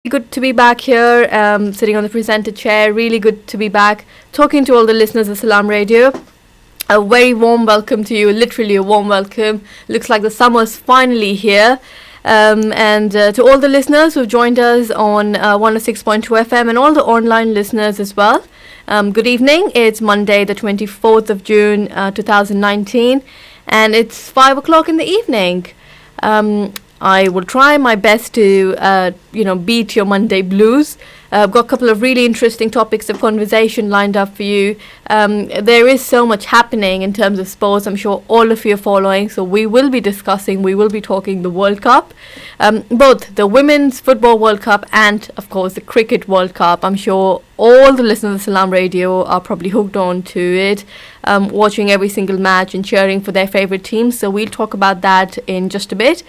Good to be back here, sitting on the presenter chair. Really good to be back, talking to all the listeners of Salaam Radio. A very warm welcome to you, literally a warm welcome. Looks like the summer's finally here. And to all the listeners who've joined us on 106.2 FM and all the online listeners as well. Good evening. It's Monday, the 24th of June, 2019, and it's 5 o'clock in the evening. I will try my best to, beat your Monday blues. I've got a couple of really interesting topics of conversation lined up for you. There is so much happening in terms of sports. I'm sure all of you are following. So we will be talking the World Cup, both the Women's Football World Cup and, of course, the Cricket World Cup. I'm sure all the listeners of Salaam Radio are probably hooked on to it, watching every single match and cheering for their favorite teams. So we'll talk about that in just a bit.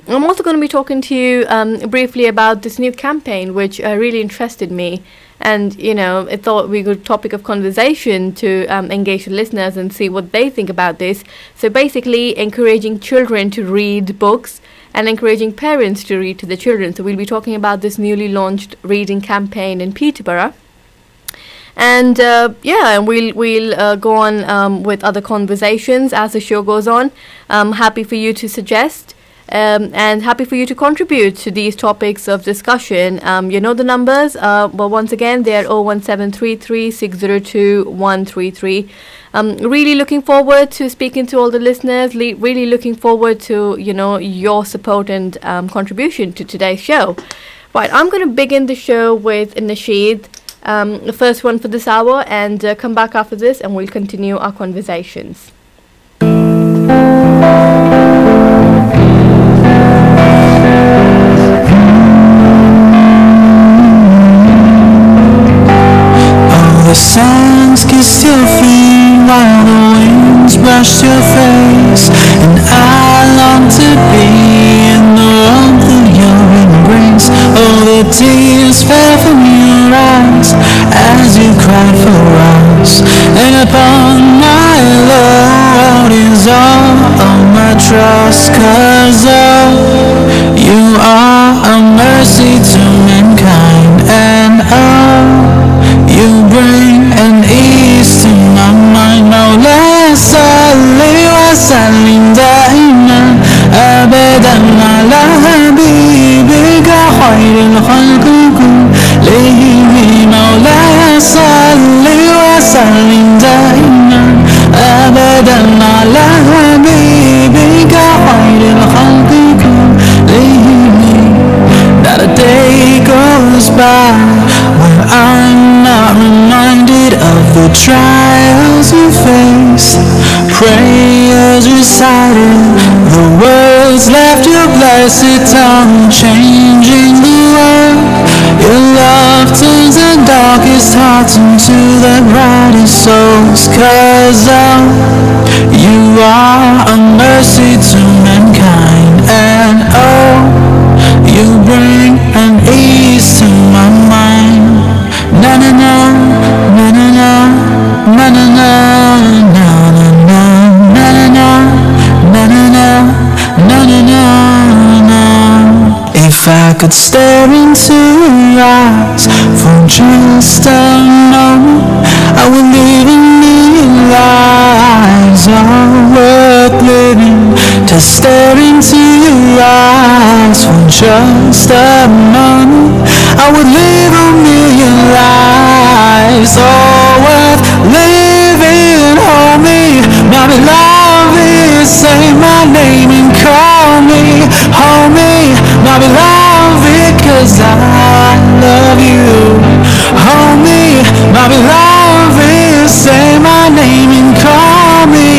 I'm also going to be talking to you briefly about this new campaign, which really interested me. And, I thought we could topic of conversation to engage the listeners and see what they think about this. So basically encouraging children to read books and encouraging parents to read to the children. So we'll be talking about this newly launched reading campaign in Peterborough. And we'll go on with other conversations as the show goes on. I'm happy for you to suggest and happy for you to contribute to these topics of discussion. You know the numbers, but once again, they're 01733 602 133. Really looking forward to speaking to all the listeners, really looking forward to, your support and contribution to today's show. Right, I'm going to begin the show with Nasheed, the first one for this hour, and come back after this and we'll continue our conversations. The sands kissed your feet while the winds brushed your face, and I long to be in the warmth of your embrace. Oh, the tears fell from your eyes as you cried for us, and upon my Lord is all of my trust. 'Cause you are a mercy to mankind, and you bring an ease to my mind. مولاي صل وسلم دائما أبدا على حبيبك خير الخلق كلهم. مولاي صل وسلم دائما أبدا على حبيبك خير الخلق كلهم. Not a day goes by when I'm not reminded of the trials you faced, prayers recited, the words left your blessed tongue, changing the world. Your love turns the darkest hearts into the brightest souls. 'Cause you are a mercy to mankind, and you bring an ease to my mind. Na na na, na na na, na na na, na na na, na na na, na na na, na na na, na. If I could stare into your eyes for just a moment, I would live in lives are worth living. To stare into your eyes for just a moment, I would live a million lives, all worth living. Hold me, my beloved, say my name and call me. Hold me, my beloved, 'cause I love you. Hold me, my beloved, say my name and call me.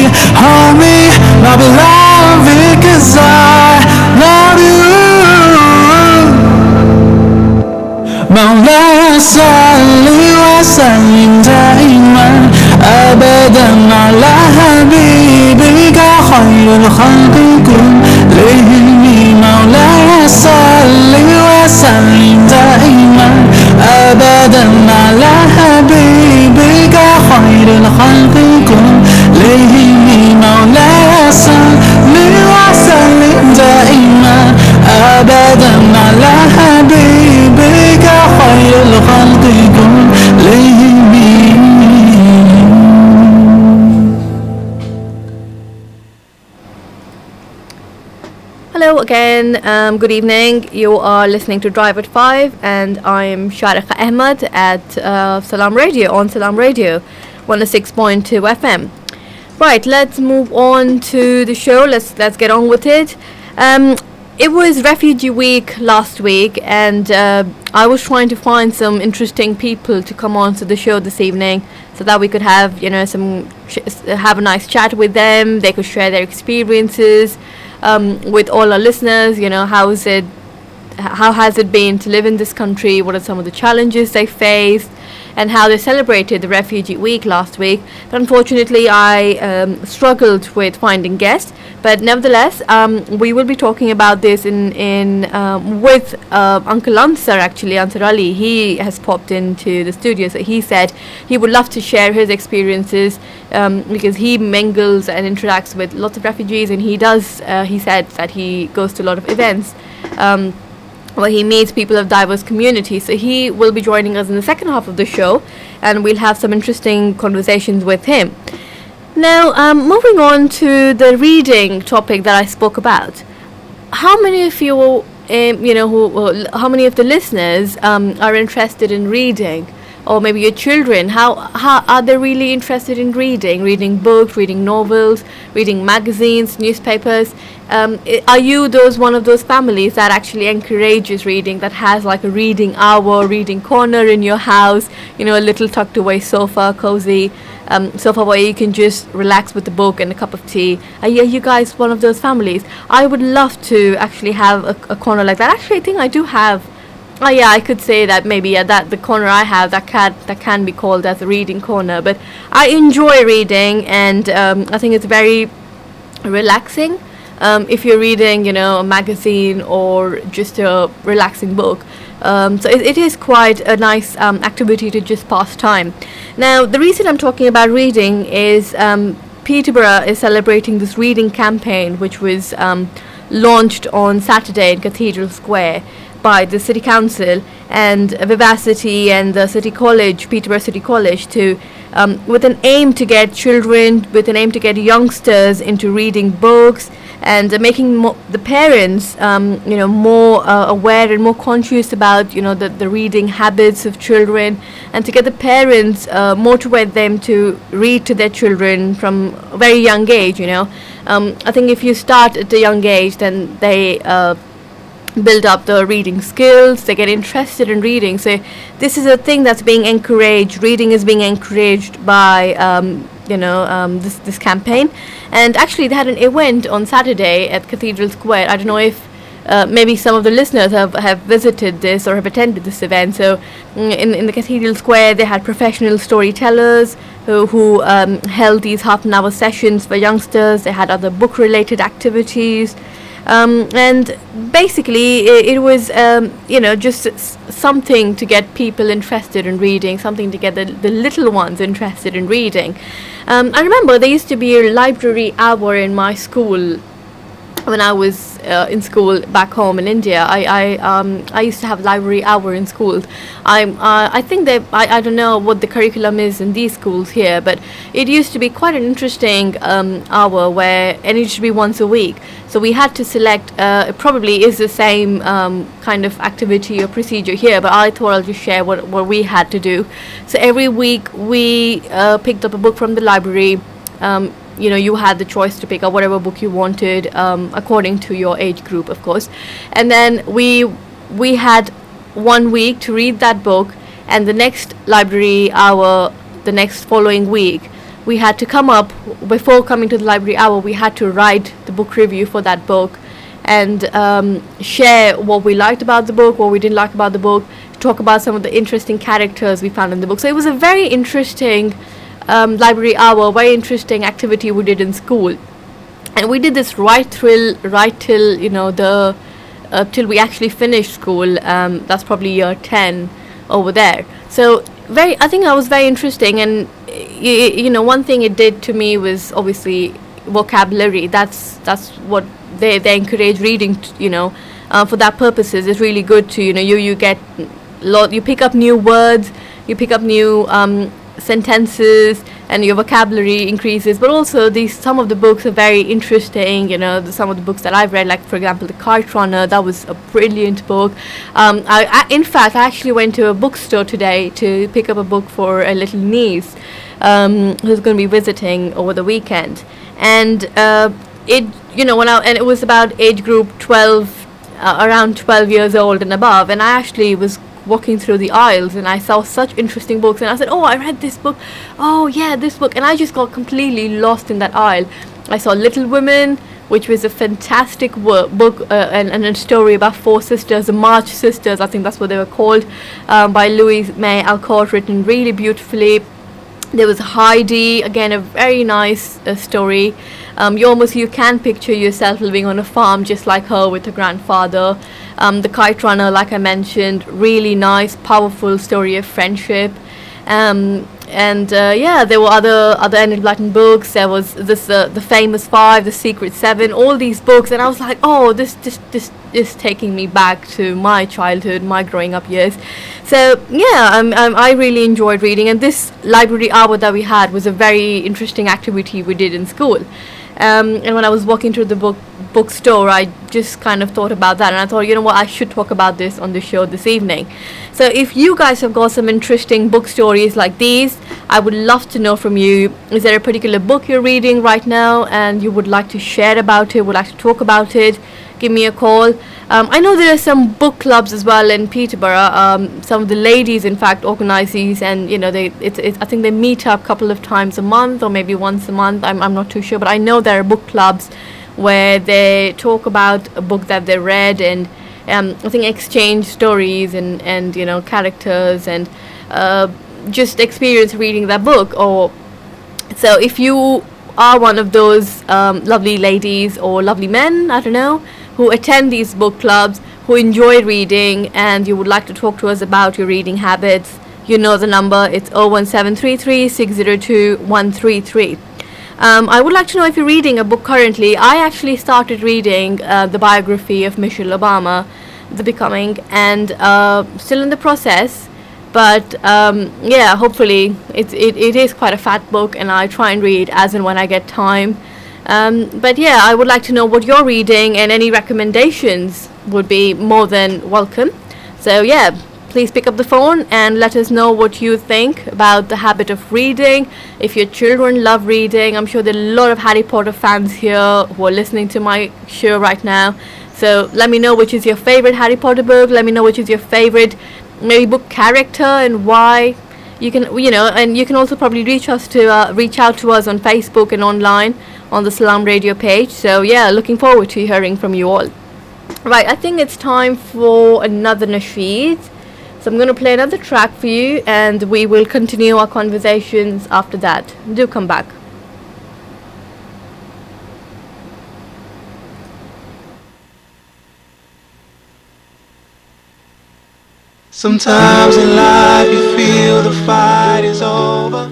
Hold me, my beloved, 'cause I love you. مولاي صل وسلم دائما أبدا على حبيبك خير الخلق كلهم. مولاي صل وسلم دائما أبدا على حبيبك خير الخلق كلهم. مولاي صل وسلم دائما أبدا على حبيبك everyone. Good evening. You are listening to Drive at 5, and I'm Sharika Ahmed at Salaam Radio, on Salaam Radio, 106.2 FM. Right, let's move on to the show. Let's get on with it. It was Refugee Week last week, and I was trying to find some interesting people to come on to the show this evening, so that we could have, have a nice chat with them. They could share their experiences with all our listeners. How has it been to live in this country? What are some of the challenges they faced, and how they celebrated the Refugee Week last week? But unfortunately, I struggled with finding guests. But nevertheless, we will be talking about this with Uncle Ansar, actually, Ansar Ali. He has popped into the studio, so he said he would love to share his experiences because he mingles and interacts with lots of refugees, and he said that he goes to a lot of events where he meets people of diverse communities. So he will be joining us in the second half of the show, and we'll have some interesting conversations with him. Now, moving on to the reading topic that I spoke about. How many of you, how many of the listeners are interested in reading? Or maybe your children, how are they really interested in reading books, reading novels, reading magazines, newspapers? Are you one of those families that actually encourages reading, that has like a reading hour, reading corner in your house, a little tucked away sofa, cozy sofa where you can just relax with a book and a cup of tea? Are you guys one of those families? I would love to actually have a corner like that. Actually, I think I do have. Oh yeah, I could say that maybe that the corner I have that can be called as a reading corner. But I enjoy reading, and I think it's very relaxing. If you're reading, a magazine or just a relaxing book, so it is quite a nice activity to just pass time. Now, the reason I'm talking about reading is Peterborough is celebrating this reading campaign, which was launched on Saturday in Cathedral Square by the City Council and Vivacity and the City College, Peterborough City College, with an aim to get youngsters into reading books and making the parents, more aware and more conscious about, the reading habits of children, and to get the parents motivate them to read to their children from a very young age. I think if you start at a young age, then they build up the reading skills, they get interested in reading. So this is a thing that's being encouraged. Reading is being encouraged by this campaign. And actually they had an event on Saturday at Cathedral Square. I don't know if maybe some of the listeners have visited this or have attended this event. So in the Cathedral Square, they had professional storytellers who held these half-an-hour sessions for youngsters. They had other book-related activities. And basically it was just something to get people interested in reading, something to get the little ones interested in reading. I remember there used to be a library hour in my school when I was in school back home in India. I used to have library hour in schools. I think I don't know what the curriculum is in these schools here, but it used to be quite an interesting hour and it used to be once a week. So we had to select. It probably is the same kind of activity or procedure here, but I thought I'll just share what we had to do. So every week we picked up a book from the library. You had the choice to pick up whatever book you wanted according to your age group, of course. And then we had 1 week to read that book, and the next library hour, the next following week, we had to come up, before coming to the library hour, we had to write the book review for that book and share what we liked about the book, what we didn't like about the book, talk about some of the interesting characters we found in the book. So it was a very interesting library hour, very interesting activity we did in school, and we did this right till till we actually finished school. That's probably year 10 over there. So I think that was very interesting, and one thing it did to me was obviously vocabulary. That's what they encourage reading. For that purposes, it's really good to you get you pick up new words, you pick up new sentences, and your vocabulary increases. But also, these some of the books are very interesting. Some of the books that I've read, like for example, The Kite Runner, that was a brilliant book. In fact, I actually went to a bookstore today to pick up a book for a little niece who's going to be visiting over the weekend, and it was about age group 12, around 12 years old and above, and I actually was walking through the aisles and I saw such interesting books, and I said, oh, I read this book, oh yeah, this book, and I just got completely lost in that aisle. I saw Little Women, which was a fantastic book, and a story about four sisters, the March sisters, I think that's what they were called, by Louise May Alcott, written really beautifully. There was Heidi, again a very nice story. You can picture yourself living on a farm just like her with her grandfather. The Kite Runner, like I mentioned, really nice, powerful story of friendship. There were other Enid Blyton books. There was this The Famous Five, The Secret Seven, all these books, and I was like, oh, this is taking me back to my childhood, my growing up years. So yeah, I really enjoyed reading, and this library hour that we had was a very interesting activity we did in school. And when I was walking through the bookstore, I just kind of thought about that, and I thought, you know what, I should talk about this on the show this evening. So if you guys have got some interesting book stories like these, I would love to know from you. Is there a particular book you're reading right now and you would like to share about it, would like to talk about it? Give me a call. I know there are some book clubs as well in Peterborough. Some of the ladies, in fact, organise these, and I think they meet up a couple of times a month or maybe once a month. I'm not too sure, but I know there are book clubs where they talk about a book that they read, and I think exchange stories and characters and just experience reading that book. Or so if you are one of those lovely ladies or lovely men, I don't know, who attend these book clubs, who enjoy reading, and you would like to talk to us about your reading habits, you know the number. It's 01733 602 133. I would like to know if you're reading a book currently. I actually started reading the biography of Michelle Obama, The Becoming, and still in the process. But hopefully it is quite a fat book, and I try and read as and when I get time. But yeah, I would like to know what you're reading, and any recommendations would be more than welcome. So yeah, please pick up the phone and let us know what you think about the habit of reading. If your children love reading, I'm sure there are a lot of Harry Potter fans here who are listening to my show right now. So let me know which is your favorite Harry Potter book. Let me know which is your favorite maybe book character and why. You can, and you can also probably reach out to us on Facebook and online on the Salaam radio page. So yeah, looking forward to hearing from you all. Right, I think it's time for another Nasheed. So I'm going to play another track for you, and we will continue our conversations after that. Do come back. Sometimes in life you feel the fight is over.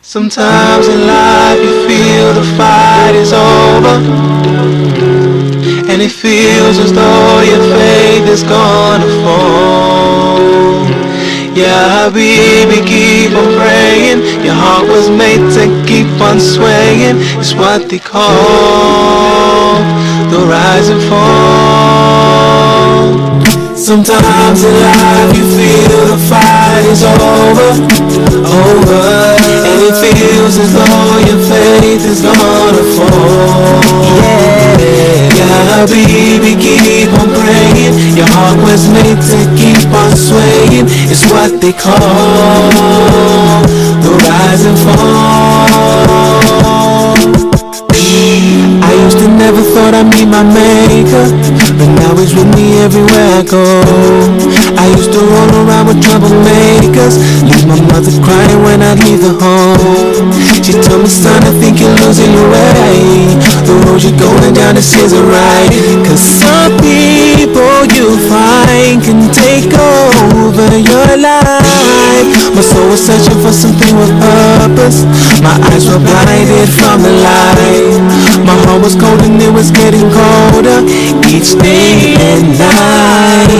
Sometimes in life you feel the fight is over, and it feels as though your faith is gonna fall. Yeah, baby, keep on praying. Your heart was made to keep on swaying. It's what they call the rise and fall. Sometimes in life you feel the fight is over, and it feels as though your faith is gonna fall. Yeah, baby, keep on praying. Your heart was made to keep on swaying. It's what they call the rise and fall. I used to never thought I'd meet my maker, but now he's with me everywhere I go. I used to roll around with troublemakers, leave my mother crying when I leave the home. She told me, son, I think you're losing your way. The road you're going down, this isn't right. Cause some people you find can take over your life, My soul was searching for something with purpose. My eyes were blinded from the light. My heart was cold and it was getting colder each day and night.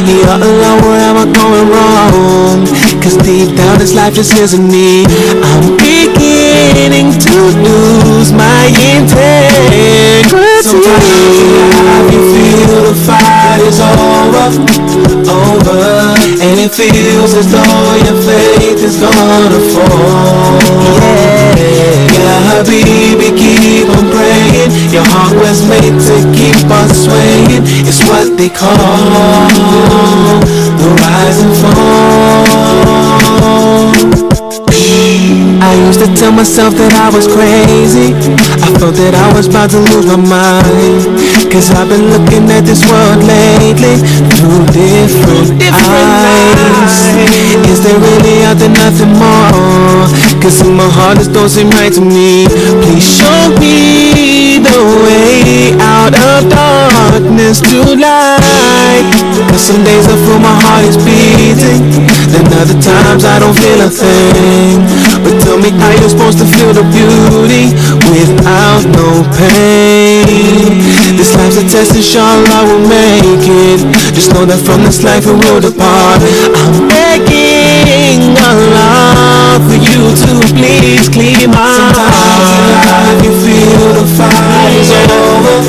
Yeah, Allah, where am I going wrong? Cause deep down this life just isn't me. I'm beginning to lose my integrity. Sometimes in life you feel the fight is over, and it feels as though your faith is gonna fall. Yeah, Habibi, keep on praying. Your heart was made to keep on swaying. It's what they call the rise and fall. I used to tell myself that I was crazy. I thought that I was about to lose my mind. Cause I've been looking at this world lately through different eyes. Is there really out there nothing more? Cause in my heart this don't seem right to me. Please show me the way out of darkness to light. Cause some days I feel my heart is beating, then other times I don't feel a thing. But tell me how you're supposed to feel the beauty without no pain. This life's a test, inshallah we'll make it. Just know that from this life we will depart. I'm begging Allah for you to please clear my heart. Sometimes in life you feel the fight is over,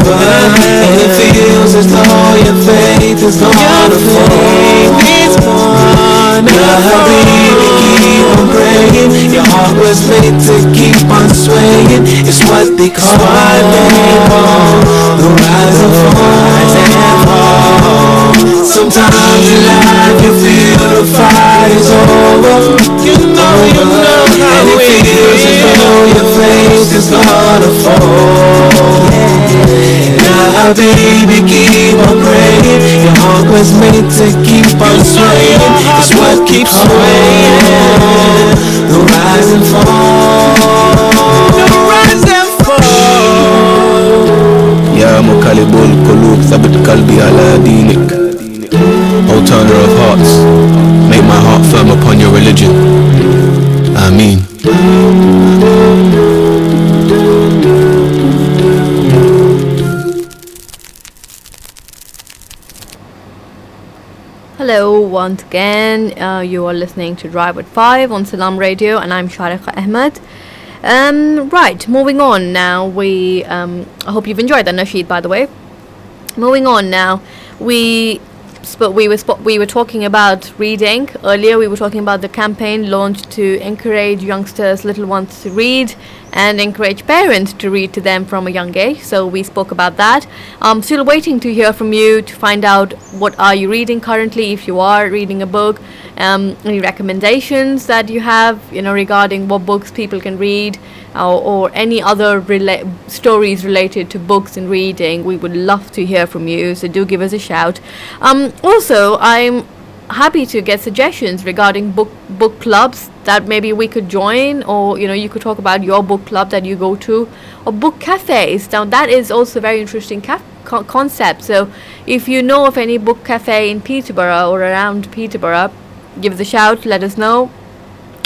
and it feels as though your faith is gonna fall. Ya Habibi, keep on praying. Your heart was made to keep on swaying. It's what they call the rise and fall. Sometimes in life you feel the fight is over, and it feels as though your faith is gonna fall. Ya Habibi, keep on praying. Your heart was made to keep on swaying. It's what keeps swaying. The rise and fall. The rise and fall. Ya Mukalibul Qulub, Thabit Qalbi ala Dinik. O turner of hearts, make my heart firm upon your religion. Ameen. Hello, once again, you are listening to Drive at 5 on Salaam Radio, and I'm Sharika Ahmed. Right, moving on now. I hope you've enjoyed that, Nasheed, by the way. Moving on now, we were talking about reading earlier. We were talking about the campaign launched to encourage youngsters, little ones, to read and encourage parents to read to them from a young age. So we spoke about that. I'm still waiting to hear from you to find out what are you reading currently, if you are reading a book, any recommendations that you have, regarding what books people can read, or any other stories related to books and reading. We would love to hear from you, so do give us a shout. Also, I'm happy to get suggestions regarding book clubs that maybe we could join, or you could talk about your book club that you go to, or book cafes. Now that is also a very interesting concept. So if you know of any book cafe in Peterborough or around Peterborough, give us a shout, let us know.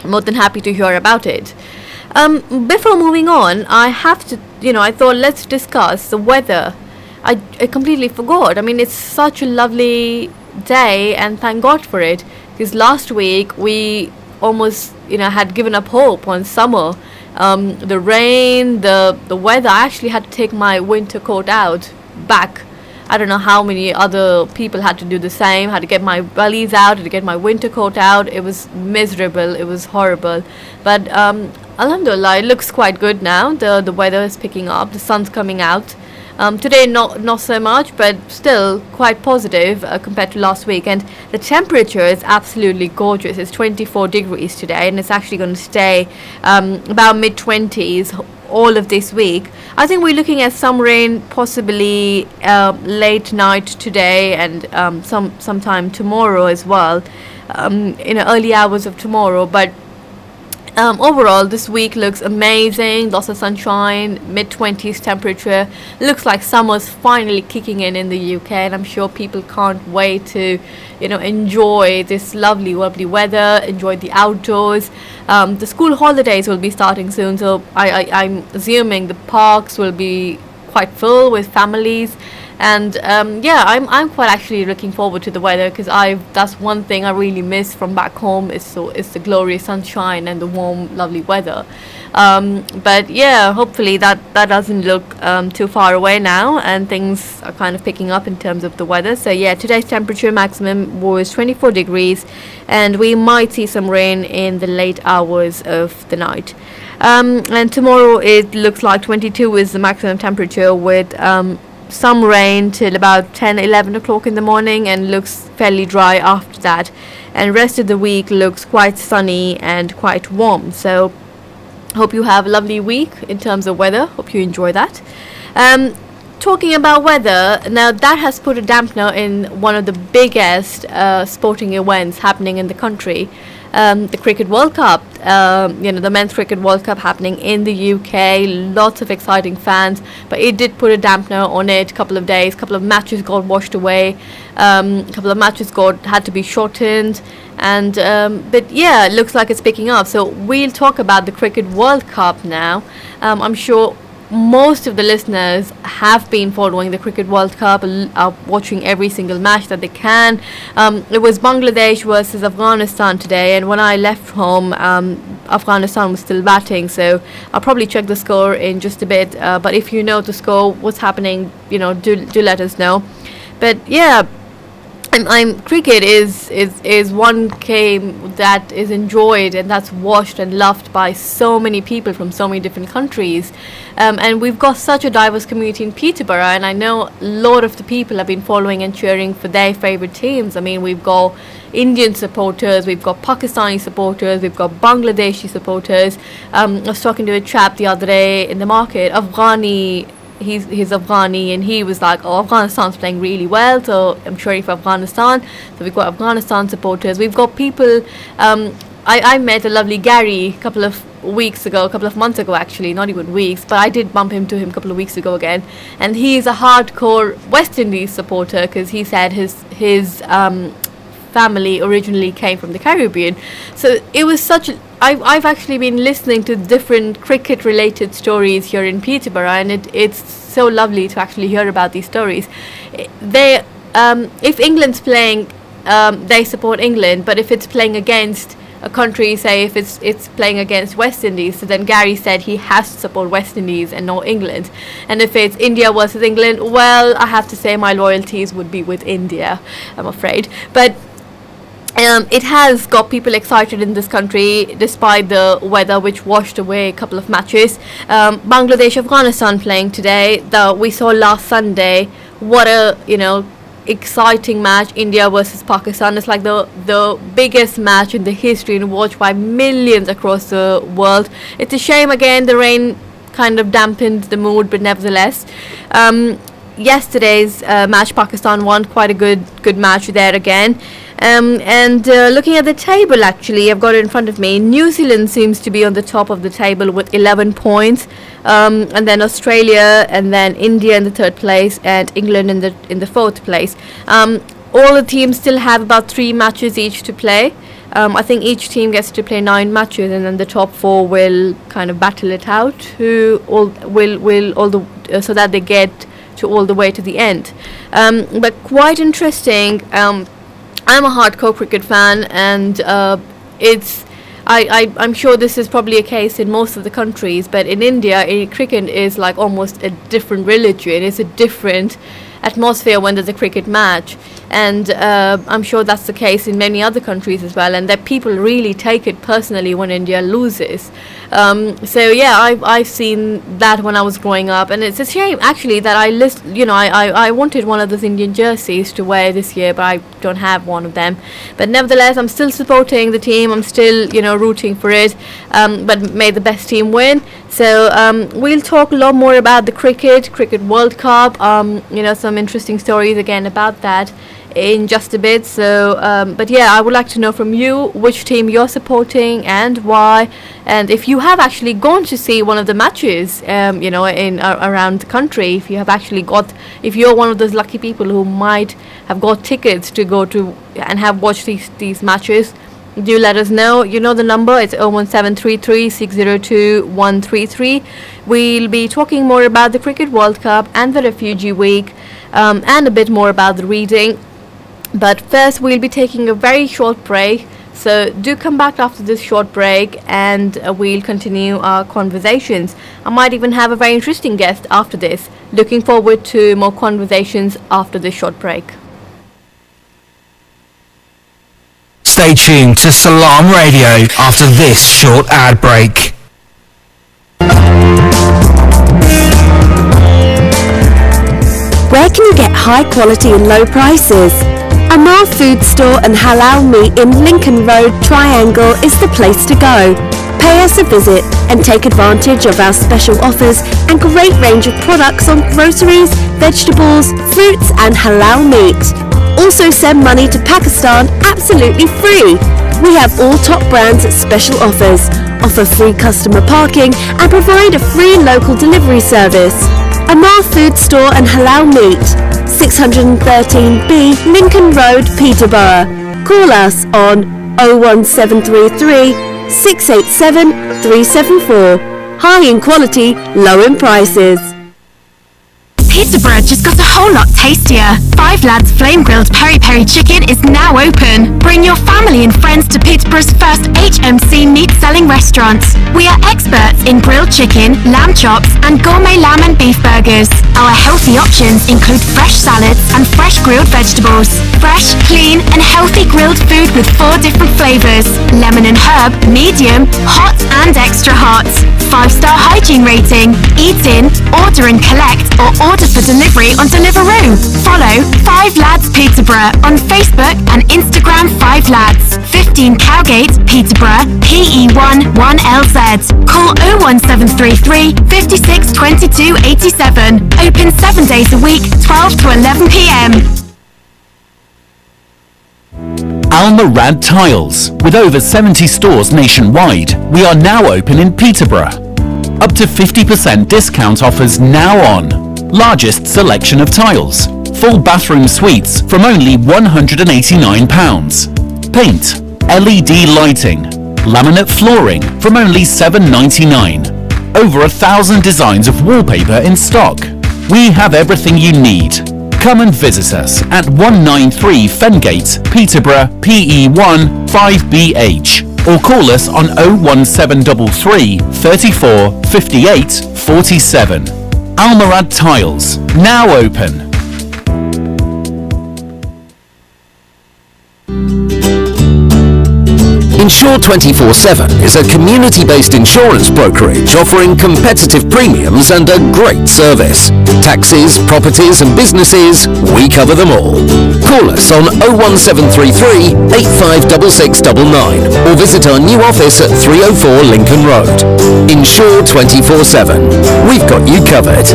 I'm more than happy to hear about it. Before moving on, I have to, I thought let's discuss the weather. I completely forgot. I mean, it's such a lovely day, and thank God for it, because last week we almost had given up hope on summer. The rain, the weather. I actually had to take my winter coat out back. I don't know how many other people had to do the same. Had to get my wellies out, had to get my winter coat out. It was miserable, it was horrible, but alhamdulillah, it looks quite good now. The weather is picking up, the sun's coming out. Today not so much, but still quite positive compared to last week. And the temperature is absolutely gorgeous. It's 24 degrees today, and it's actually going to stay about mid-20s all of this week. I think we're looking at some rain possibly late night today, and sometime tomorrow as well, in the early hours of tomorrow. But Overall, this week looks amazing. Lots of sunshine, mid-20s temperature. Looks like summer's finally kicking in the UK, and I'm sure people can't wait to, enjoy this lovely, lovely weather, enjoy the outdoors. The school holidays will be starting soon, so I'm assuming the parks will be quite full with families. And I'm quite actually looking forward to the weather, because that's one thing I really miss from back home is the glorious sunshine and the warm, lovely weather. But yeah, hopefully that doesn't look too far away now, and things are kind of picking up in terms of the weather. So yeah, today's temperature maximum was 24 degrees, and we might see some rain in the late hours of the night. And tomorrow it looks like 22 is the maximum temperature, with some rain till about 10-11 o'clock in the morning, and looks fairly dry after that, and rest of the week looks quite sunny and quite warm. So hope you have a lovely week in terms of weather. Hope you enjoy that. Talking about weather, now that has put a dampener in one of the biggest sporting events happening in the country, the Cricket World Cup. The Men's Cricket World Cup happening in the UK. Lots of exciting fans, but it did put a dampener on it. Couple of days, couple of matches got washed away. Couple of matches had to be shortened. And but yeah, it looks like it's picking up. So we'll talk about the Cricket World Cup now. I'm sure most of the listeners have been following the Cricket World Cup, are watching every single match that they can. It was Bangladesh versus Afghanistan today, and when I left home, Afghanistan was still batting, so I'll probably check the score in just a bit. But if you know the score, what's happening, do let us know. But yeah, cricket is one game that is enjoyed and that's watched and loved by so many people from so many different countries, and we've got such a diverse community in Peterborough, and I know a lot of the people have been following and cheering for their favorite teams. I mean, we've got Indian supporters, we've got Pakistani supporters, we've got Bangladeshi supporters. I was talking to a chap the other day in the market, Afghani. He's Afghani, and he was like, oh, Afghanistan's playing really well, so I'm cheering for Afghanistan. So we've got Afghanistan supporters. We've got people, I met a lovely Gary a couple of months ago actually, not even weeks, but I did bump into him a couple of weeks ago again, and he's a hardcore West Indies supporter, because he said his family originally came from the Caribbean. So it was I've actually been listening to different cricket related stories here in Peterborough, and it's so lovely to actually hear about these stories. If England's playing, they support England, but if it's playing against a country, say if it's playing against West Indies, so then Gary said he has to support West Indies and not England. And if it's India versus England, well, I have to say my loyalties would be with India, I'm afraid. But it has got people excited in this country despite the weather, which washed away a couple of matches. Bangladesh, Afghanistan playing today. We saw last Sunday. What a exciting match. India versus Pakistan. It's like the biggest match in the history and watched by millions across the world. It's a shame again the rain kind of dampened the mood, but nevertheless. Yesterday's match, Pakistan won. Quite a good match there again. And looking at the table, actually, I've got it in front of me. New Zealand seems to be on the top of the table with 11 points, and then Australia, and then India in the third place, and England in the fourth place. All the teams still have about 3 matches each to play. I think each team gets to play 9 matches, and then the top 4 will kind of battle it out. So that they get to all the way to the end. But quite interesting. I'm a hardcore cricket fan, and I'm sure this is probably a case in most of the countries, but in India, cricket is like almost a different religion. It's a different atmosphere when there's a cricket match, and I'm sure that's the case in many other countries as well, and that people really take it personally when India loses. So yeah, I've seen that when I was growing up, and it's a shame actually that I wanted one of those Indian jerseys to wear this year, but I don't have one of them. But nevertheless, I'm still supporting the team. I'm still rooting for it. But may the best team win. So we'll talk a lot more about the Cricket World Cup. Some interesting stories again about that in just a bit. So, but yeah, I would like to know from you which team you're supporting and why, and if you have actually gone to see one of the matches, in around the country. If you have actually got, if you're one of those lucky people who might have got tickets to go to and have watched these matches, do let us know. You know the number, it's 01733 602 133. We'll be talking more about the Cricket World Cup and the Refugee Week, and a bit more about the reading. But first, we'll be taking a very short break. So do come back after this short break, and we'll continue our conversations. I might even have a very interesting guest after this. Looking forward to more conversations after this short break. Stay tuned to Salaam Radio after this short ad break. Where can you get high quality and low prices? Amal Food Store and Halal Meat in Lincoln Road, Triangle is the place to go. Pay us a visit and take advantage of our special offers and great range of products on groceries, vegetables, fruits and halal meat. Also send money to Pakistan absolutely free. We have all top brands at special offers, offer free customer parking and provide a free local delivery service. Amal Food Store and Halal Meat, 613B Lincoln Road, Peterborough. Call us on 01733 687 374. High in quality, low in prices. Peterborough just got a whole lot tastier. Five Lads Flame Grilled Peri Peri Chicken is now open. Bring your family and friends to Peterborough's first HMC meat-selling restaurant. We are experts in grilled chicken, lamb chops and gourmet lamb and beef burgers. Our healthy options include fresh salads and fresh grilled vegetables. Fresh, clean and healthy grilled food with 4 different flavours. Lemon and herb, medium, hot and extra hot. 5-star hygiene rating. Eat in, order and collect or order for delivery on Deliveroo. Follow 5 Lads Peterborough on Facebook and Instagram 5 Lads. 15 Cowgate, Peterborough, PE1 1LZ. Call 01733 56 22 87. Open 7 days a week, 12 to 11 p.m. Almorad Tiles. With over 70 stores nationwide, we are now open in Peterborough. Up to 50% discount offers now on. Largest selection of tiles. Full bathroom suites from only £189. Paint, LED lighting, laminate flooring from only £7.99. Over 1,000 designs of wallpaper in stock. We have everything you need. Come and visit us at 193 Fengate, Peterborough, PE1 5BH, or call us on 01733 34 58 47. Almorad Tiles, now open. Insure 24/7 is a community-based insurance brokerage offering competitive premiums and a great service. Taxis, properties and businesses, we cover them all. Call us on 01733 856699 or visit our new office at 304 Lincoln Road. Insure 24/7. We've got you covered.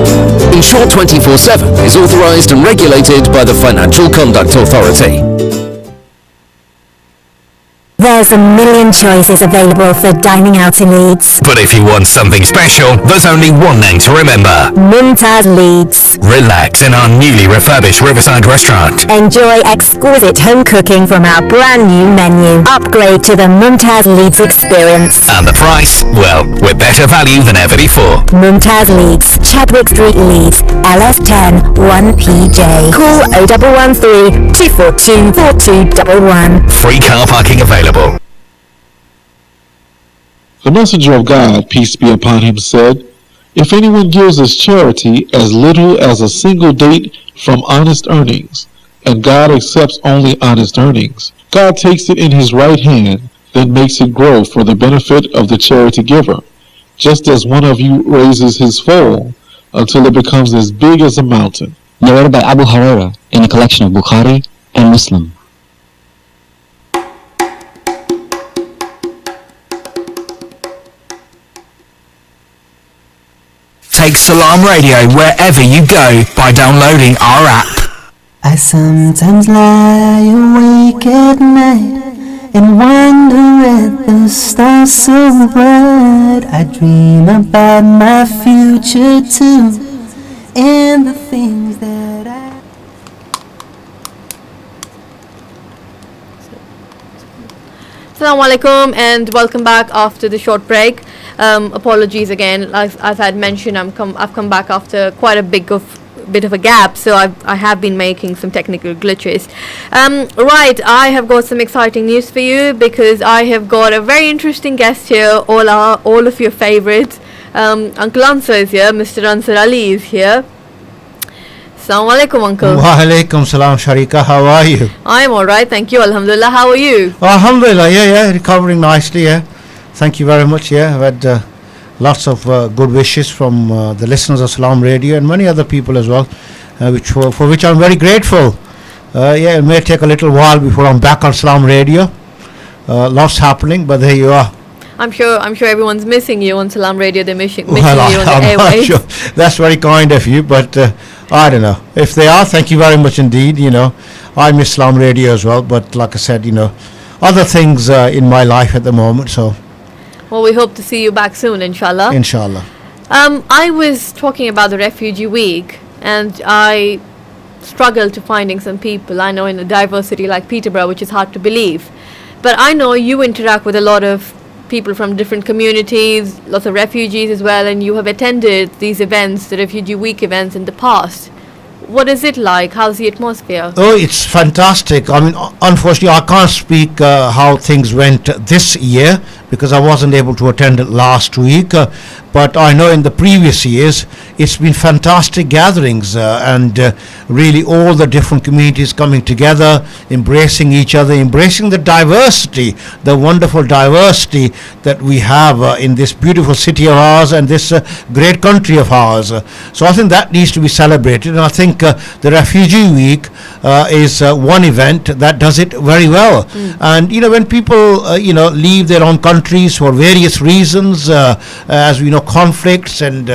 Insure 24/7 is authorised and regulated by the Financial Conduct Authority. There's a million choices available for dining out in Leeds. But if you want something special, there's only one name to remember. Mumtaz Leeds. Relax in our newly refurbished Riverside restaurant. Enjoy exquisite home cooking from our brand new menu. Upgrade to the Mumtaz Leeds experience. And the price? Well, we're better value than ever before. Mumtaz Leeds, Chadwick Street, Leeds, LS10 1PJ. Call 0113 242 4211. Free car parking available. The messenger of God, peace be upon him, said, "If anyone gives as charity as little as a single date from honest earnings, and God accepts only honest earnings, God takes it in his right hand, then makes it grow for the benefit of the charity giver, just as one of you raises his foal until it becomes as big as a mountain." Narrated by Abu Huraira in a collection of Bukhari and Muslim. Take Salaam Radio wherever you go by downloading our app. I sometimes lie awake at night and wonder at the stars so bright. I dream about my future too, and the things that I... Assalamu alaikum and welcome back after the short break. Apologies again, as I had mentioned, I've come back after quite a bit of a gap, so I have been making some technical glitches. Right, I have got some exciting news for you because I have got a very interesting guest here. All of your favorites. Uncle Ansar is here. Mr. Ansar Ali is here. Assalamu alaikum, Uncle. Wa alaikum salam, Sharika. How are you? I'm alright, thank you. Alhamdulillah. How are you? Alhamdulillah, yeah, recovering nicely, yeah. Thank you very much, yeah. I've had lots of good wishes from the listeners of Salaam Radio and many other people as well, for which I'm very grateful. Yeah, it may take a little while before I'm back on Salaam Radio. Lots happening, but there you are. I'm sure everyone's missing you on Salaam Radio. They're missing you on the I'm airwaves. not sure. That's very kind of you, but I don't know. If they are, thank you very much indeed. You know, I miss Salaam Radio as well, but like I said, you know, other things in my life at the moment, so... Well, we hope to see you back soon, inshallah. Inshallah. I was talking about the Refugee Week, and I struggled to finding some people I know in a diverse city like Peterborough, which is hard to believe. But I know you interact with a lot of people from different communities, lots of refugees as well, and you have attended these events, the Refugee Week events in the past. What is it like? How's the atmosphere? Oh, it's fantastic. I mean, unfortunately, I can't speak how things went this year because I wasn't able to attend it last week. But I know in the previous years, it's been fantastic gatherings and really all the different communities coming together, embracing each other, embracing the diversity, the wonderful diversity that we have in this beautiful city of ours and this great country of ours. So I think that needs to be celebrated. And I think the Refugee Week is one event that does it very well. And, you know, when people, leave their own countries for various reasons, as we know, conflicts and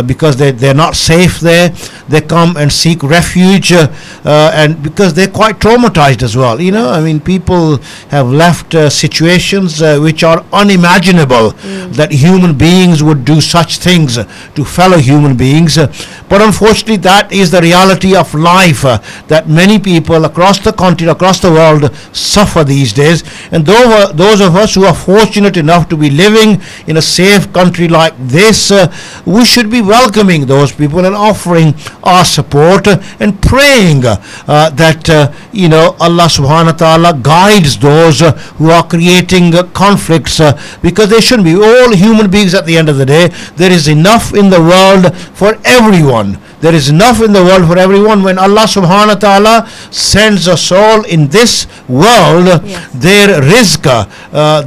because they're not safe there, they come and seek refuge and because they're quite traumatized as well. You know, I mean, people have left situations which are unimaginable that human beings would do such things to fellow human beings. But unfortunately, that is the reality of life that many people across the continent, across the world suffer these days. And those of us who are fortunate enough to be living in a safe country like this, we should be welcoming those people and offering our support and praying that Allah subhanahu wa ta'ala guides those who are creating conflicts because they shouldn't be. All human beings at the end of the day, there is enough in the world for everyone. There is enough in the world for everyone. When Allah subhanahu wa ta'ala sends a soul in this world, their rizq,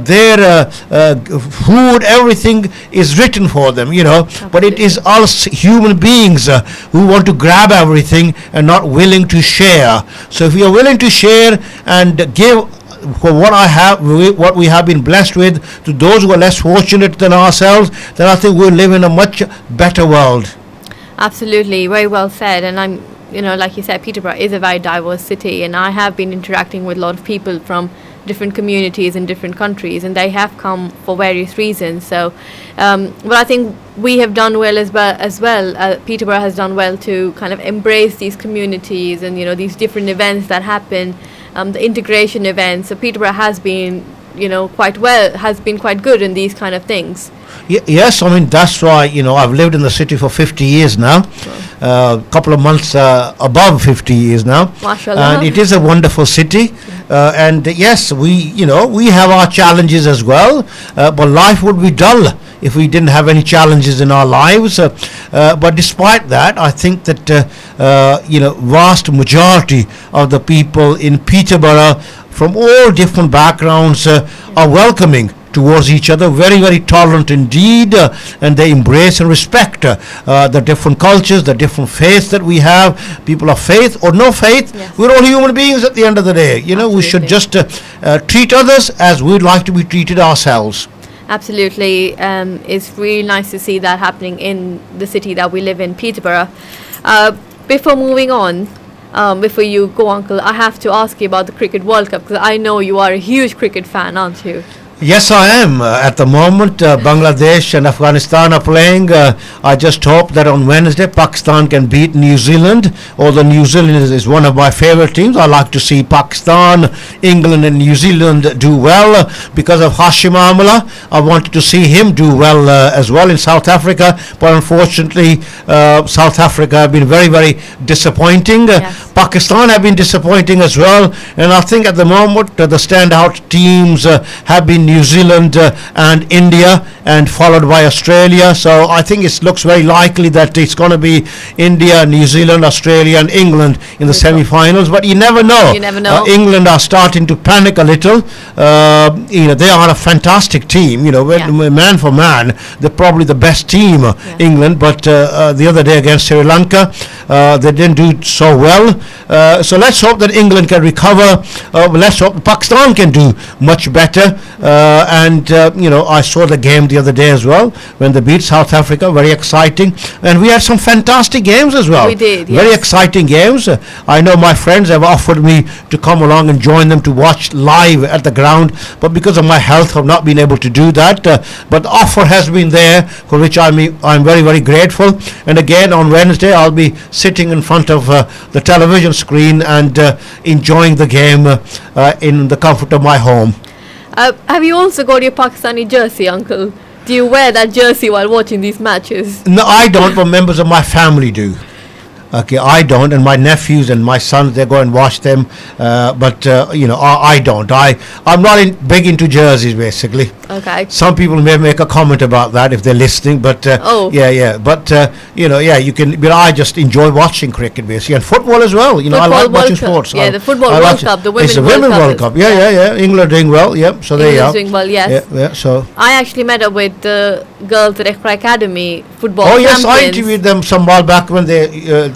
their food, everything is written for them, you know. But it is us human beings who want to grab everything and not willing to share. So if we are willing to share and give for what we have been blessed with to those who are less fortunate than ourselves, then I think we'll live in a much better world. Absolutely, very well said. And I'm, like you said, Peterborough is a very diverse city, and I have been interacting with a lot of people from different communities in different countries, and they have come for various reasons. So, but I think we have done well as well. Peterborough has done well to kind of embrace these communities and these different events that happen, the integration events. So Peterborough has been quite good in these kind of things. Yes, I mean, that's why, I've lived in the city for 50 years now, a couple of months above 50 years now. Mashallah. And it is a wonderful city. And yes, we have our challenges as well, but life would be dull if we didn't have any challenges in our lives. But despite that, I think that, vast majority of the people in Peterborough from all different backgrounds are welcoming towards each other, very, very tolerant indeed, and they embrace and respect the different cultures, the different faiths that we have, people of faith or no faith. Yes. We're all human beings at the end of the day. We should just treat others as we'd like to be treated ourselves. Absolutely. It's really nice to see that happening in the city that we live in, Peterborough. Before moving on, before you go, Uncle, I have to ask you about the Cricket World Cup, because I know you are a huge cricket fan, aren't you? Yes, I am. At the moment, Bangladesh and Afghanistan are playing. I just hope that on Wednesday, Pakistan can beat New Zealand. Although New Zealand is one of my favorite teams, I like to see Pakistan, England, and New Zealand do well. Because of Hashim Amla, I wanted to see him do well as well in South Africa. But unfortunately, South Africa have been very, very disappointing. Yes. Pakistan have been disappointing as well. And I think at the moment, the standout teams have been New Zealand and India, and followed by Australia. So I think it looks very likely that it's going to be India, New Zealand, Australia, and England in the semi-finals. But you never know. You never know. England are starting to panic a little. They are a fantastic team. Man for man, they're probably the best team, England. But the other day against Sri Lanka, they didn't do so well. So let's hope that England can recover. Let's hope Pakistan can do much better. I saw the game the other day as well when they beat South Africa. Very exciting, and we had some fantastic games as well. We did, very yes. exciting games. I know my friends have offered me to come along and join them to watch live at the ground, but because of my health, I've not been able to do that. But the offer has been there, for which I'm very, very grateful. And again on Wednesday, I'll be sitting in front of the television screen and enjoying the game in the comfort of my home. Have you also got your Pakistani jersey, Uncle? Do you wear that jersey while watching these matches? No, I don't, but members of my family do. Okay, I don't, and my nephews and my sons, they go and watch them. I don't. I'm not big into jerseys, basically. Okay. Some people may make a comment about that if they're listening, but you can. But I just enjoy watching cricket, basically, and football as well. I like watching sports. Yeah, the football World Cup, the Women's World Cup. Yeah. England are doing well. Yep. So there you are. Doing well, yes. Yeah. So I actually met up with the girls at Iqra Academy football. Oh yes, champions. I interviewed them some while back when they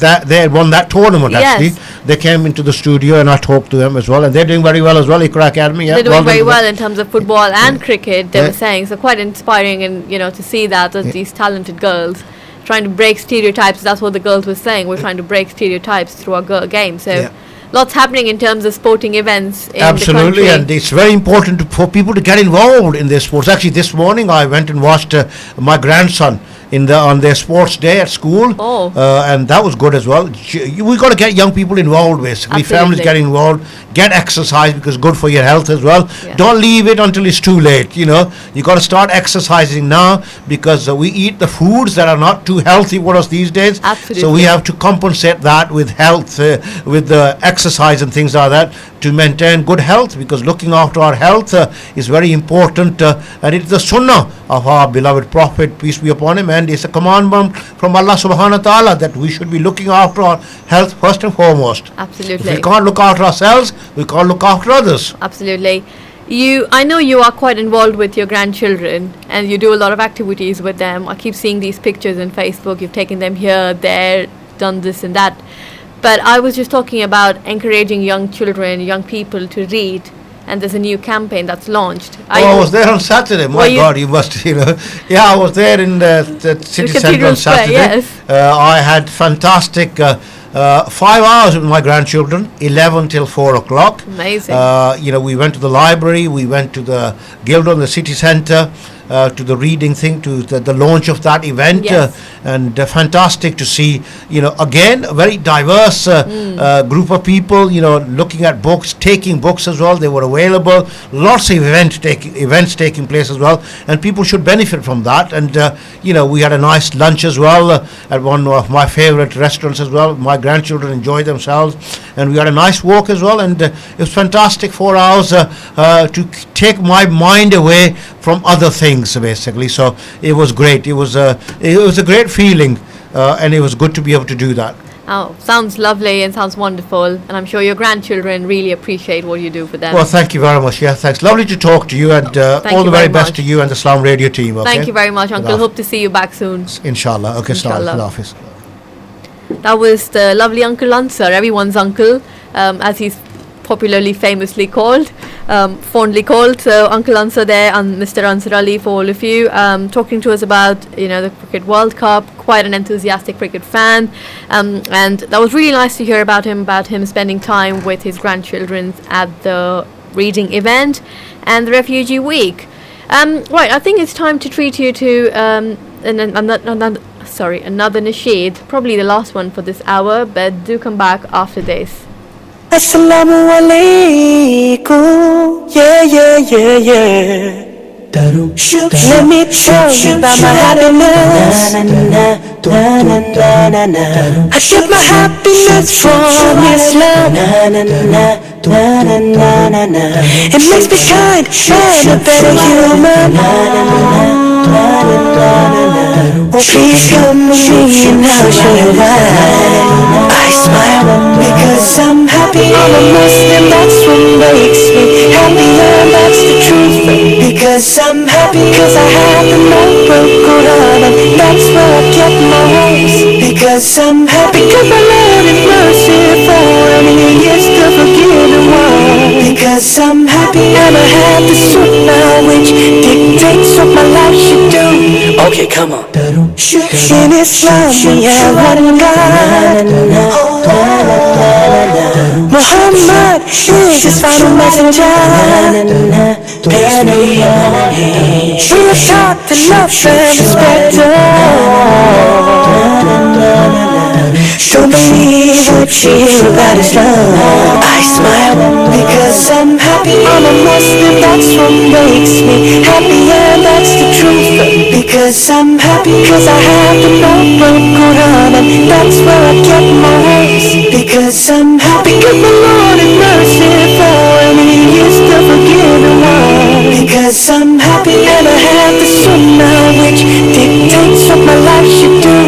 had won that tournament. Actually, Yes. they came into the studio and I talked to them as well, and they're doing very well as well. Iqra Academy. Yeah, They're doing very done. well in terms of football and cricket. They Yeah. were saying, so quite inspiring, and to see that these talented girls trying to break stereotypes. That's what the girls were saying. We're trying to break stereotypes through our game. So. Lots happening in terms of sporting events in Absolutely, the country. and it's very important for people to get involved in their sports. Actually, this morning I went and watched my grandson on their sports day at school, and that was good as well. We got to get young people involved, basically. Absolutely. Families getting involved, get exercise because it's good for your health as well. Yeah. Don't leave it until it's too late. You got to start exercising now because we eat the foods that are not too healthy for us these days. Absolutely. So we have to compensate that with health, with the exercise and things like that to maintain good health, because looking after our health is very important, and it's the sunnah of our beloved Prophet, peace be upon him, and it's a commandment from Allah subhanahu wa ta'ala that we should be looking after our health first and foremost. Absolutely. If we can't look after ourselves, we can't look after others. Absolutely. I know you are quite involved with your grandchildren and you do a lot of activities with them. I keep seeing these pictures on Facebook. You've taken them here, there, done this and that. But I was just talking about encouraging young children, young people to read. And there's a new campaign that's launched. I was there on Saturday. My God, you must, Yeah, I was there in the city centre on Saturday. Yes. I had fantastic 5 hours with my grandchildren, 11 till 4 o'clock. Amazing. We went to the library, we went to the Guildhall, the city centre, to the reading thing, to the launch of that event. Yes. And fantastic to see, again, a very diverse group of people, looking at books, taking books as well. They were available. Lots of events taking place as well. And people should benefit from that. And, we had a nice lunch as well at one of my favorite restaurants as well. My grandchildren enjoyed themselves. And we had a nice walk as well. And it was fantastic 4 hours to take my mind away from other things, basically. So it was great. It was a great feeling, and it was good to be able to do that. Oh, sounds lovely and sounds wonderful, and I'm sure your grandchildren really appreciate what you do for them. Well, thank you very much. Yeah, thanks. Lovely to talk to you, and all the very best to you and the Salaam Radio team. Okay? Thank you very much, Uncle. Hope to see you back soon. Inshallah. Okay, Inshallah. Hafiz. That was the lovely Uncle Ansar, everyone's uncle, as he's popularly famously called. fondly called. So Uncle Ansar there and Mr. Ansar Ali for all of you, talking to us about the Cricket World Cup. Quite an enthusiastic cricket fan, and that was really nice to hear about him spending time with his grandchildren at the reading event and the Refugee Week. Right, I think it's time to treat you to another nasheed, probably the last one for this hour, but do come back after this. Assalamu alaikum, yeah. Let me tell you about my happiness. I get my happiness from Islam. It makes me kind and a better human. Oh, please come with me and I'll show you why. I smile because I'm happy. I'm a Muslim, that's what makes me happy, and that's the truth. Because I'm happy, because I have the notebook Quran, and that's where I get my hopes. Because I'm happy, because my Lord is merciful, and He is the forgiving one. Because I'm happy, and I have the sunnah which dictates what my life should do. Okay, come on. In Islam we have one God. Muhammad is His final messenger. We are taught to love and respect so many what you hear about Islam. I smile because I'm happy. I'm a Muslim, that's what makes me happy, and that's the truth. Because I'm happy, because I have the notebook Quran, and that's where I get my hopes. Because I'm happy, because my Lord is merciful, and He is the forgiving one. Because I'm happy, and I have the sunnah which dictates what my life should do.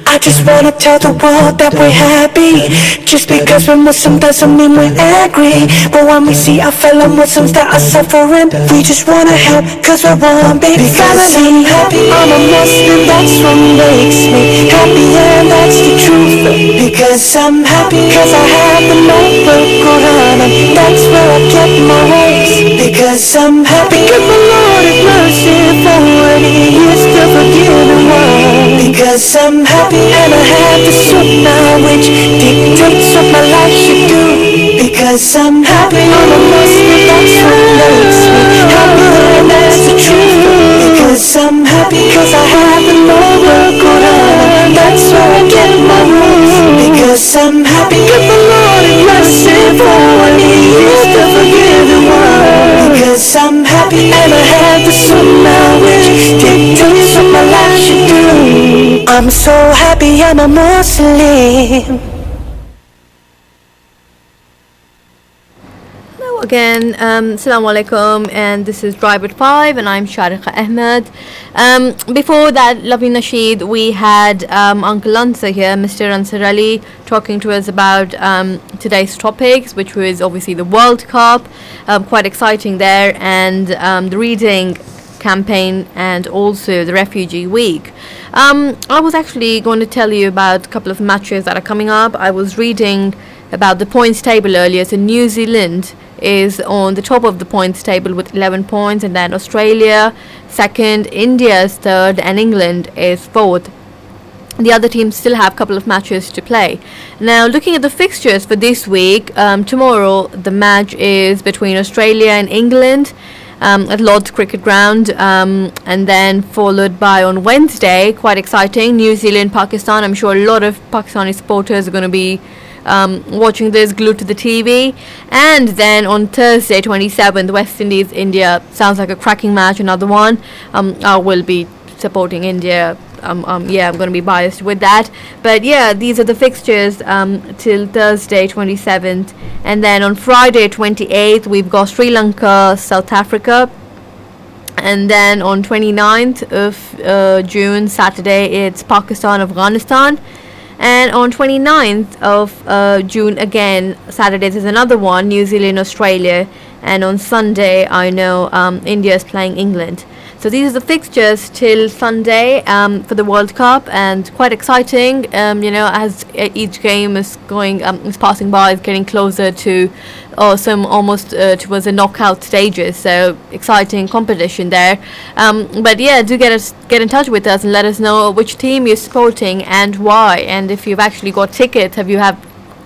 I just wanna tell the world that we're happy. Just because we're Muslim doesn't mean we're angry. But when we see our fellow Muslims that are suffering, we just wanna help cause we're one big family. Happy, I'm a Muslim, that's what makes me happy, and that's the truth. Because I'm happy, because I have the notebook Quran, and that's where I get my hopes. Because I'm happy, because my Lord is merciful, and He is the forgiving one. Because I'm happy, and I have the sunnah which dictates what my life should do. Because I'm happy, I'm a Muslim, that's what makes me happy, and that's the truth. Because I'm happy, because I have the noble Quran, and that's where I get my roots. Because I'm happy, because the Lord is merciful, and He is the forgiving one. Because I'm happy, and I have the sunnah which dictates what my life should do. I'm so happy I'm a Muslim. Hello again, Assalamu alaikum, and this is Drive at 5, and I'm Shariqa Ahmed. Before that, lovely Nasheed, we had Uncle Ansar here, Mr. Ansar Ali, talking to us about today's topics, which was obviously the World Cup, quite exciting there, and the reading campaign, and also the Refugee Week. I was actually going to tell you about a couple of matches that are coming up. I was reading about the points table earlier. So New Zealand is on the top of the points table with 11 points, and then Australia second, India is third, and England is fourth. The other teams still have a couple of matches to play. Now, looking at the fixtures for this week, tomorrow the match is between Australia and England at Lord's Cricket Ground, and then followed by on Wednesday, quite exciting, New Zealand, Pakistan. I'm sure a lot of Pakistani supporters are going to be watching this glued to the TV. And then on Thursday 27th, West Indies, India. Sounds like a cracking match, another one. I will be supporting India. I'm going to be biased with that, but yeah, these are the fixtures till Thursday 27th, and then on Friday 28th we've got Sri Lanka, South Africa, and then on 29th of June, Saturday, it's Pakistan, Afghanistan, and on 29th of June again, Saturday, there's another one, New Zealand, Australia, and on Sunday I know India is playing England. So these are the fixtures till Sunday for the World Cup, and quite exciting. As each game is going, is passing by, is getting closer to, some almost towards the knockout stages. So exciting competition there. But yeah, do get in touch with us and let us know which team you're supporting and why, and if you've actually got tickets, have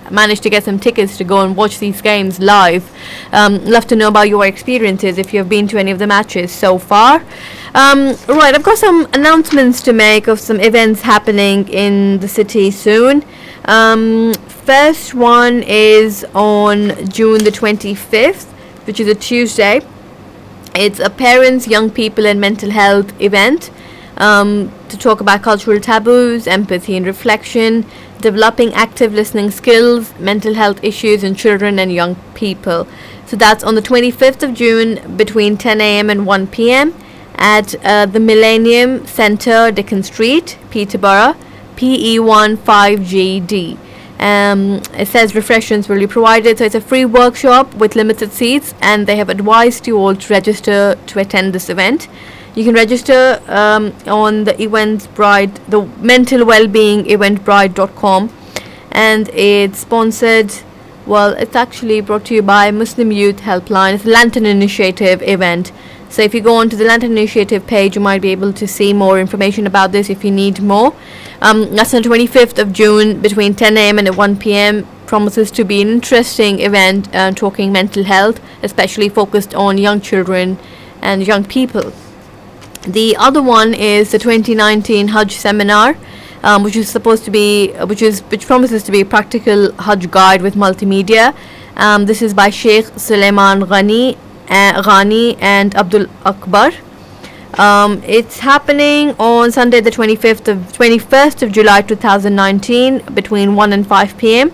managed to get some tickets to go and watch these games live. Love to know about your experiences if you've been to any of the matches so far. Right, I've got some announcements to make of some events happening in the city soon. First one is on June the 25th, which is a Tuesday. It's a parents, young people and mental health event to talk about cultural taboos, empathy and reflection, developing active listening skills, mental health issues in children and young people. So that's on the 25th of June between 10 a.m. and 1 p.m. at the Millennium Centre, Dickens Street, Peterborough, PE15GD. It says refreshments will be provided, so it's a free workshop with limited seats, and they have advised you all to register to attend this event. You can register on the the mental wellbeing eventbrite.com, and it's sponsored. Well, it's actually brought to you by Muslim Youth Helpline. It's a Lantern Initiative event. So if you go onto the Lantern Initiative page, you might be able to see more information about this if you need more. That's on the 25th of June between 10 a.m. and 1 p.m. Promises to be an interesting event talking mental health, especially focused on young children and young people. The other one is the 2019 Hajj seminar, which promises to be a practical Hajj guide with multimedia. This is by Sheikh Suleiman Ghani and Abdul Akbar. It's happening on Sunday the 21st of July 2019 between 1 and 5 p.m.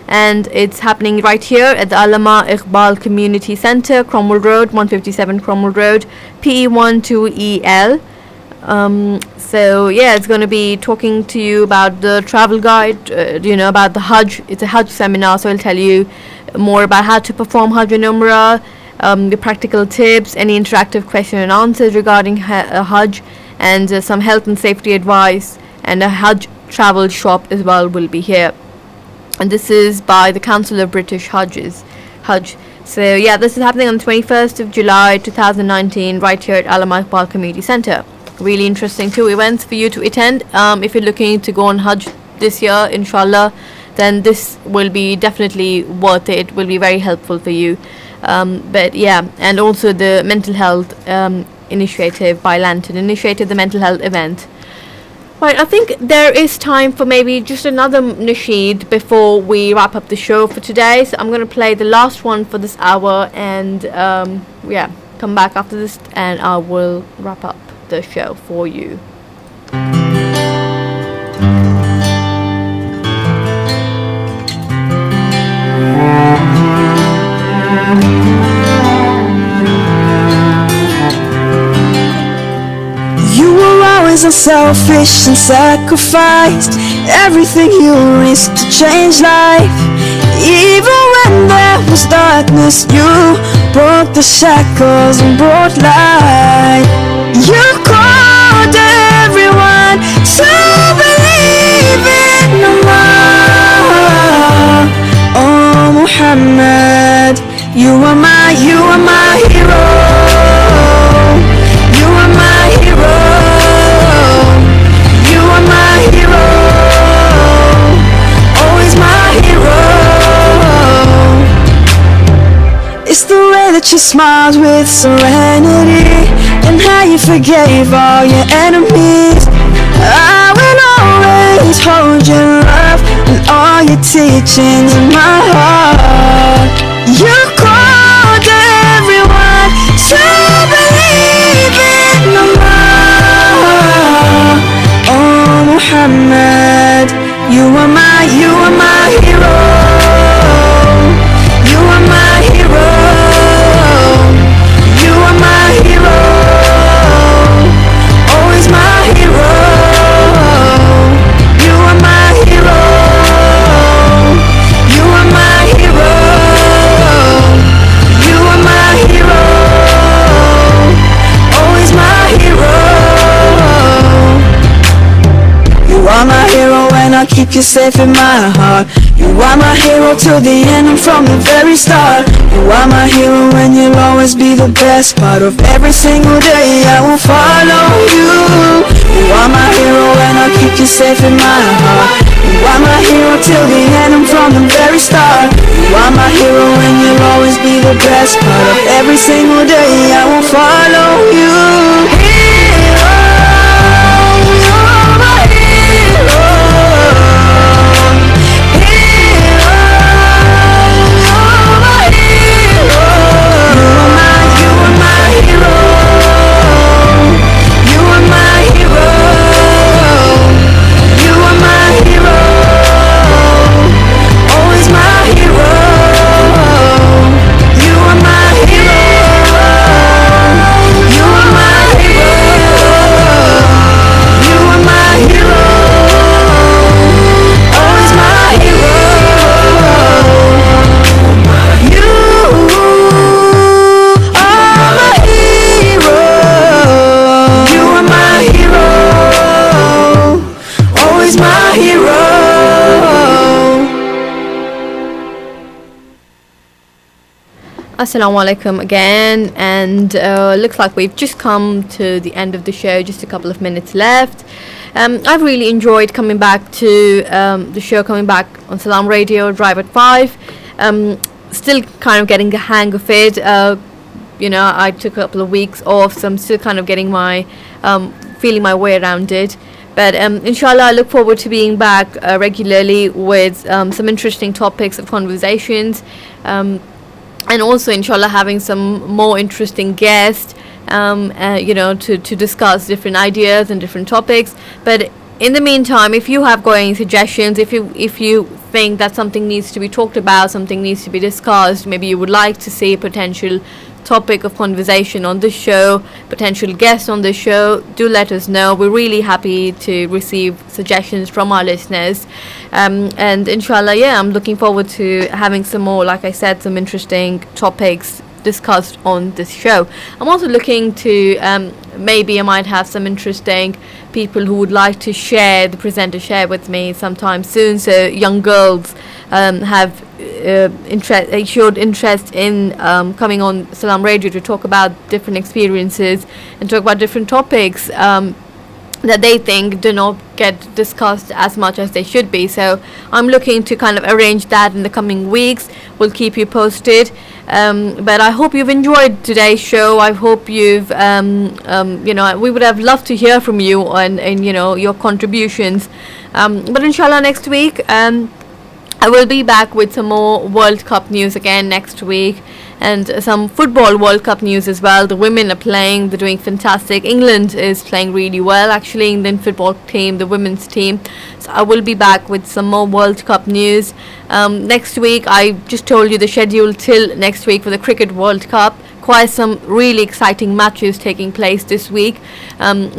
and it's happening right here at the Allama Iqbal Community Centre, Cromwell Road, 157 Cromwell Road, PE12EL. So yeah, it's going to be talking to you about the travel guide, about the Hajj. It's a Hajj seminar, so it'll tell you more about how to perform Hajj and Umrah, the practical tips, any interactive question and answers regarding Hajj, and some health and safety advice, and a Hajj travel shop as well will be here. And this is by the Council of British Hajj. So yeah, this is happening on the 21st of July 2019 right here at Allama Iqbal Community Centre. Really interesting two events for you to attend. If you're looking to go on Hajj this year, inshallah, then this will be definitely worth it. It will be very helpful for you. But yeah, and also the mental health initiative by Lantern Initiative, the mental health event. Right, I think there is time for maybe just another nasheed before we wrap up the show for today. So I'm going to play the last one for this hour, and come back after this and I will wrap up the show for you. Unselfish and sacrificed everything you risked to change life. Even when there was darkness, you broke the shackles and brought light. You called everyone to believe in Allah. Oh Muhammad, you are my hero. You are my hero. It's the way that you smiled with serenity, and how you forgave all your enemies. I will always hold your love and all your teachings in my heart. You called everyone to believe in Allah. Oh Muhammad, you are my hero. You are my hero. You are my hero. Always my hero. You are my hero. You are my hero. You are my hero. Always my hero. keep you safe in my heart. You are my hero till the end and from the very start. You are my hero and you'll always be the best part of every single day. I will follow you. You are my hero and I'll keep you safe in my heart. You are my hero till the end and from the very start. You are my hero and you'll always be the best part of every single day. I will follow you. Hero, you're my hero. Hero, you're my hero. You are my hero. You are my hero. You are my hero. Always my hero. You are my hero. You are my hero. You are my hero. Always my hero. You are my hero. You are my hero. Always my hero. Assalamu alaikum again, and looks like we've just come to the end of the show, just a couple of minutes left. I've really enjoyed coming back to the show, coming back on Salaam Radio, Drive at 5. Still kind of getting the hang of it. I took a couple of weeks off, so I'm still kind of getting my, feeling my way around it. But inshallah, I look forward to being back regularly with some interesting topics of conversations. And also inshallah having some more interesting guests to discuss different ideas and different topics. But in the meantime, if you have got any suggestions, if you think that something needs to be talked about, something needs to be discussed, maybe you would like to see a potential topic of conversation on the show, potential guests on the show, do let us know. We're really happy to receive suggestions from our listeners, and inshallah, I'm looking forward to having some more, like I said, some interesting topics discussed on this show. I'm also looking to maybe I might have some interesting people who would like to share with me sometime soon. So young girls have showed interest in coming on Salaam Radio to talk about different experiences and talk about different topics that they think do not get discussed as much as they should be. So I'm looking to kind of arrange that in the coming weeks. We'll keep you posted. But I hope you've enjoyed today's show. I hope you've, we would have loved to hear from you and your contributions. But inshallah next week, I will be back with some more World Cup news again next week, and some football World Cup news as well. The women are playing, they're doing fantastic. England is playing really well, actually, England football team, the women's team. So I will be back with some more World Cup news. Next week, I just told you the schedule till next week for the Cricket World Cup. Quite some really exciting matches taking place this week,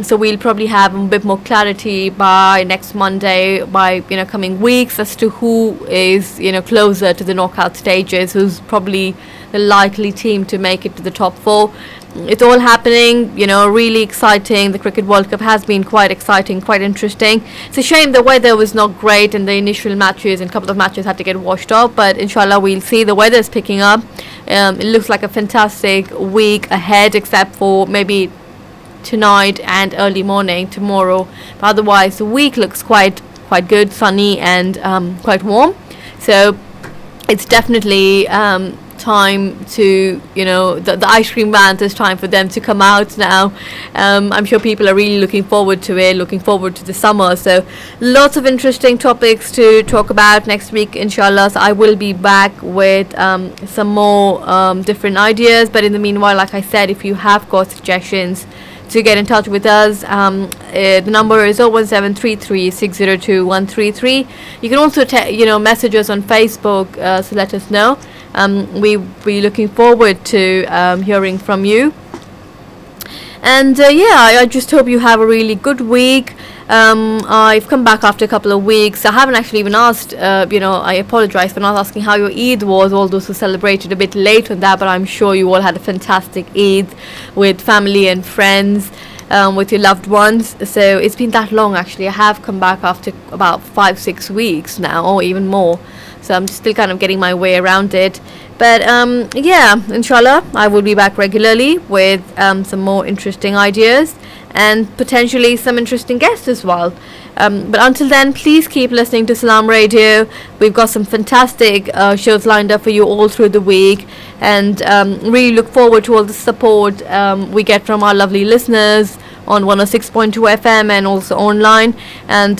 so we'll probably have a bit more clarity by next Monday, by coming weeks, as to who is closer to the knockout stages, who's probably the likely team to make it to the top 4. It's all happening, really exciting. The Cricket World Cup has been quite exciting, quite interesting. It's a shame the weather was not great and the initial matches and couple of matches had to get washed off, but inshallah we'll see. The weather's picking up. It looks like a fantastic week ahead, except for maybe tonight and early morning tomorrow. But otherwise the week looks quite good, sunny and quite warm. So it's definitely time to the ice cream vans, it's time for them to come out now. I'm sure people are really looking forward to it, looking forward to the summer. So lots of interesting topics to talk about next week inshallah. So I will be back with some more different ideas, but in the meanwhile, like I said, if you have got suggestions to get in touch with us, the number is 01733 602 133. You can also message us on Facebook, so let us know. We'll be looking forward to hearing from you. And I just hope you have a really good week. I've come back after a couple of weeks. I haven't actually even asked, I apologize for not asking how your Eid was, all those who celebrated a bit late on that, but I'm sure you all had a fantastic Eid with family and friends. with your loved ones. So it's been that long actually. I have come back after about 5-6 weeks now, or even more. So I'm still kind of getting my way around it. But yeah, inshallah, I will be back regularly with some more interesting ideas and potentially some interesting guests as well. But until then, please keep listening to Salaam Radio. We've got some fantastic shows lined up for you all through the week, and really look forward to all the support we get from our lovely listeners on 106.2 FM and also online. And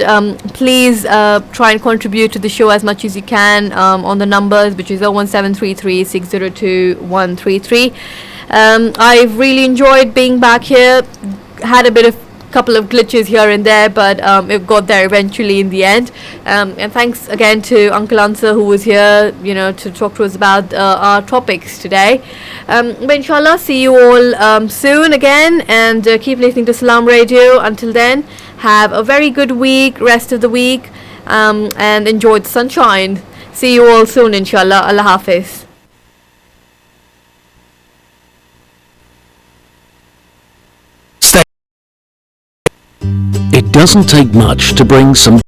please try and contribute to the show as much as you can on the numbers, which is 01733 602 133. I've really enjoyed being back here. Had a bit of couple of glitches here and there, but it got there eventually in the end. And thanks again to Uncle Ansar, who was here, to talk to us about our topics today. But inshallah, see you all soon again, and keep listening to Salaam Radio. Until then, have a very good week, rest of the week, and enjoy the sunshine. See you all soon, inshallah. Allah Hafiz. It doesn't take much to bring some